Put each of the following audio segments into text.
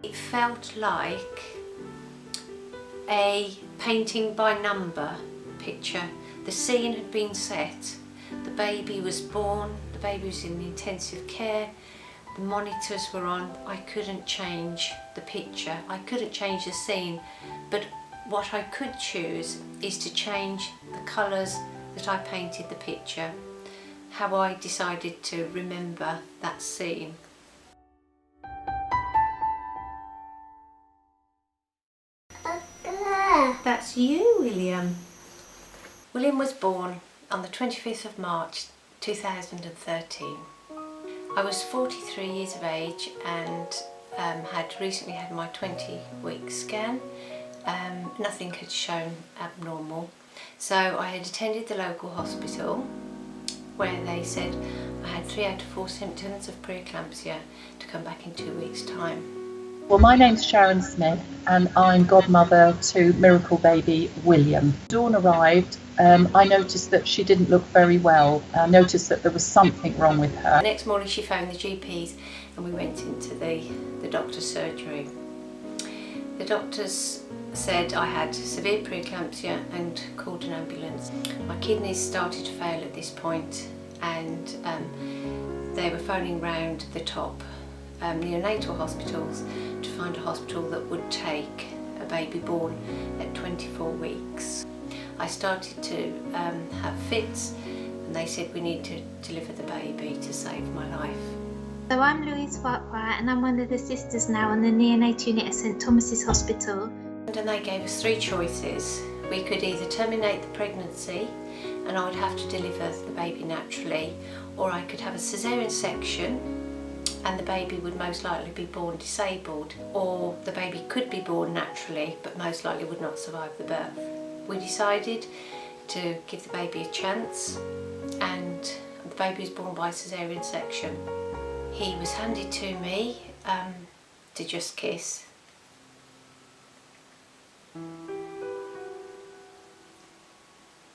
It felt like a painting by number picture. The scene had been set, the baby was born, the baby was in intensive care, the monitors were on. I couldn't change the picture, I couldn't change the scene, but what I could choose is to change the colours that I painted the picture, how I decided to remember that scene. That's you, William. William was born on the 25th of March 2013. I was 43 years of age and had recently had my 20-week scan. Nothing had shown abnormal. So I had attended the local hospital where they said I had 3 out of 4 symptoms of preeclampsia to come back in 2 weeks' time. Well, my name's Sharon Smith and I'm godmother to miracle baby William. Dawn arrived, I noticed that she didn't look very well. I noticed that there was something wrong with her. The next morning she phoned the GPs and we went into the doctor's surgery. The doctors said I had severe preeclampsia and called an ambulance. My kidneys started to fail at this point and they were phoning round the top neonatal hospitals to find a hospital that would take a baby born at 24 weeks. I started to have fits and they said we need to deliver the baby to save my life. So I'm Louise Farquhar and I'm one of the sisters now on the neonatal unit at St Thomas's Hospital. And then they gave us 3 choices. We could either terminate the pregnancy and I would have to deliver the baby naturally, or I could have a caesarean section and the baby would most likely be born disabled, or the baby could be born naturally but most likely would not survive the birth. We decided to give the baby a chance and the baby was born by caesarean section. He was handed to me to just kiss.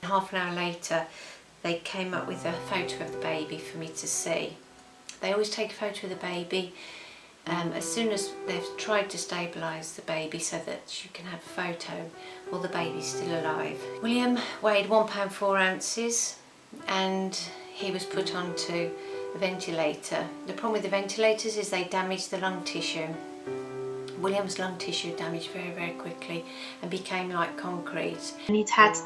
Half an hour later they came up with a photo of the baby for me to see. They always take a photo of the baby as soon as they've tried to stabilise the baby so that you can have a photo while the baby's still alive. William weighed 1 pound 4 ounces and he was put onto a ventilator. The problem with the ventilators is they damage the lung tissue. William's lung tissue damaged very, very quickly and became like concrete. And he'd had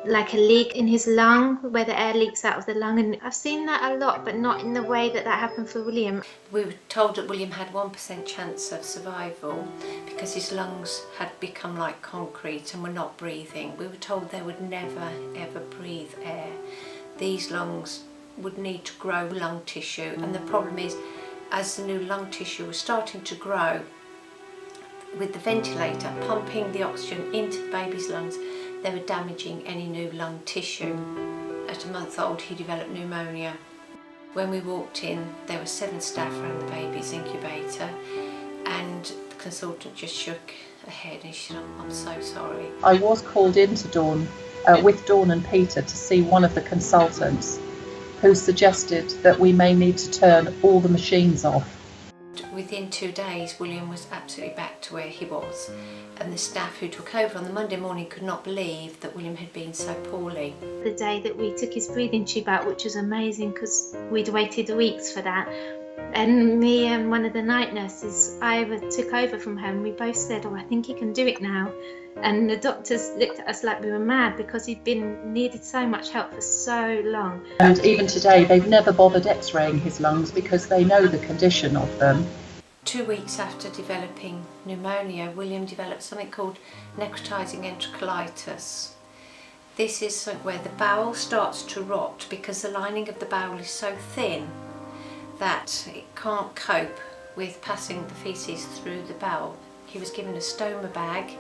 like a leak in his lung where the air leaks out of the lung, and I've seen that a lot but not in the way that happened for William. We were told that William had 1% chance of survival because his lungs had become like concrete and were not breathing. We were told they would never ever breathe air. These lungs would need to grow lung tissue, and the problem is as the new lung tissue was starting to grow, with the ventilator pumping the oxygen into the baby's lungs, they were damaging any new lung tissue. At a month old he developed pneumonia. When we walked in there were 7 staff around the baby's incubator and the consultant just shook her head and she said, I'm so sorry. I was called into Dawn with Dawn and Peter to see one of the consultants who suggested that we may need to turn all the machines off. Within 2 days William was absolutely back to where he was, and the staff who took over on the Monday morning could not believe that William had been so poorly. The day that we took his breathing tube out, which was amazing because we'd waited weeks for that, and me and one of the night nurses, Ira, took over from her and we both said, I think he can do it now. And the doctors looked at us like we were mad because he'd needed so much help for so long. And even today they've never bothered x-raying his lungs because they know the condition of them. 2 weeks after developing pneumonia, William developed something called necrotizing enterocolitis. This is something where the bowel starts to rot because the lining of the bowel is so thin that it can't cope with passing the faeces through the bowel. He was given a stoma bag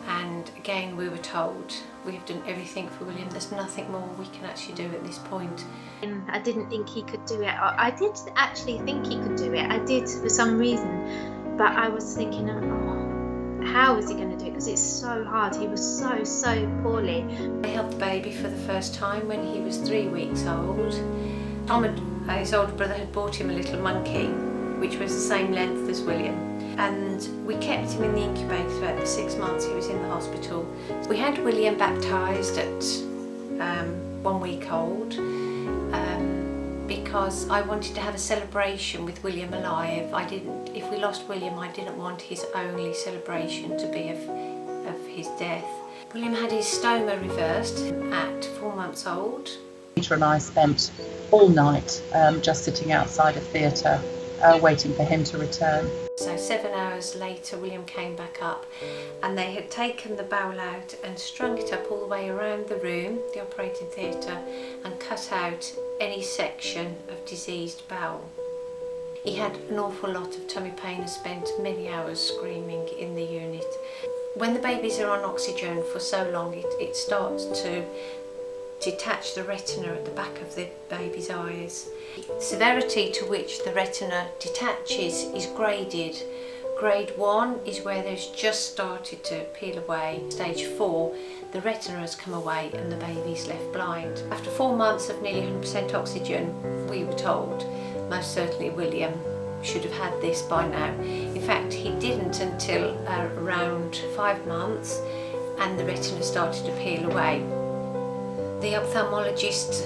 and again we were told we have done everything for William, there's nothing more we can actually do at this point. I didn't think he could do it. I did actually think he could do it, I did for some reason, but I was thinking, how is he going to do it, because it's so hard. He was so poorly. I held the baby for the first time when he was 3 weeks old. His older brother had bought him a little monkey which was the same length as William. And we kept him in the incubator throughout the 6 months he was in the hospital. We had William baptised at 1 week old because I wanted to have a celebration with William alive. If we lost William, I didn't want his only celebration to be of his death. William had his stoma reversed at 4 months old. Peter and I spent all night just sitting outside a theatre waiting for him to return. So 7 hours later William came back up, and they had taken the bowel out and strung it up all the way around the room, the operating theatre, and cut out any section of diseased bowel. He had an awful lot of tummy pain and spent many hours screaming in the unit. When the babies are on oxygen for so long, it starts to detach the retina at the back of the baby's eyes. The severity to which the retina detaches is graded. Grade 1 is where there's just started to peel away. Stage 4, the retina has come away and the baby's left blind. After 4 months of nearly 100% oxygen, we were told most certainly William should have had this by now. In fact, he didn't until around 5 months, and the retina started to peel away. The ophthalmologist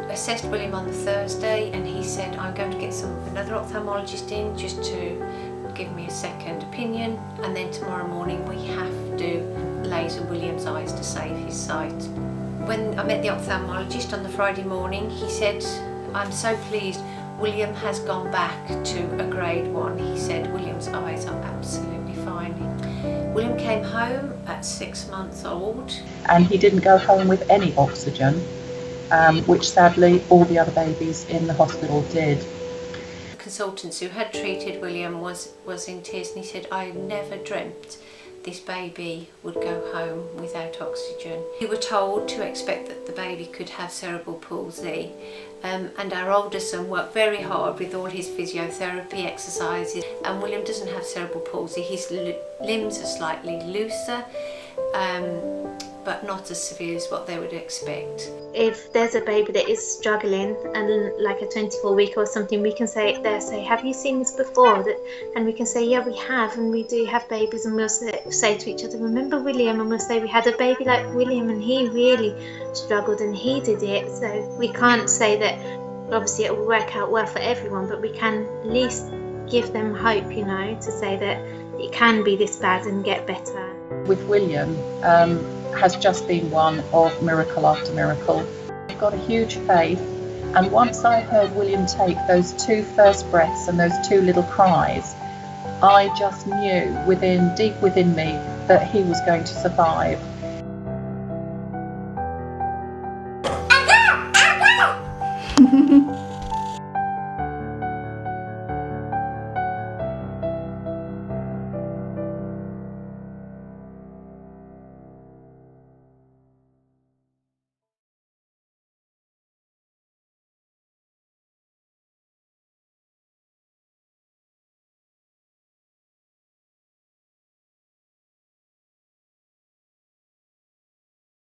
assessed William on the Thursday, and he said, I'm going to get another ophthalmologist in just to give me a second opinion, and then tomorrow morning we have to laser William's eyes to save his sight. When I met the ophthalmologist on the Friday morning, he said, I'm so pleased William has gone back to a grade 1. He said William's eyes are absolutely fine. William came home at 6 months old. And he didn't go home with any oxygen, which sadly all the other babies in the hospital did. Consultants who had treated William was in tears, and he said, I never dreamt this baby would go home without oxygen. We were told to expect that the baby could have cerebral palsy, and our older son worked very hard with all his physiotherapy exercises, and William doesn't have cerebral palsy. His limbs are slightly looser, but not as severe as what they would expect. If there's a baby that is struggling, and like a 24-week or something, we can say, have you seen this before? And we can say, yeah, we have, and we do have babies, and we'll say to each other, remember William? And we'll say, we had a baby like William, and he really struggled, and he did it. So we can't say that obviously it will work out well for everyone, but we can at least give them hope, to say that it can be this bad and get better. With William, has just been one of miracle after miracle. I've got a huge faith, and once I heard William take those 2 first breaths and those 2 little cries, I just knew deep within me that he was going to survive.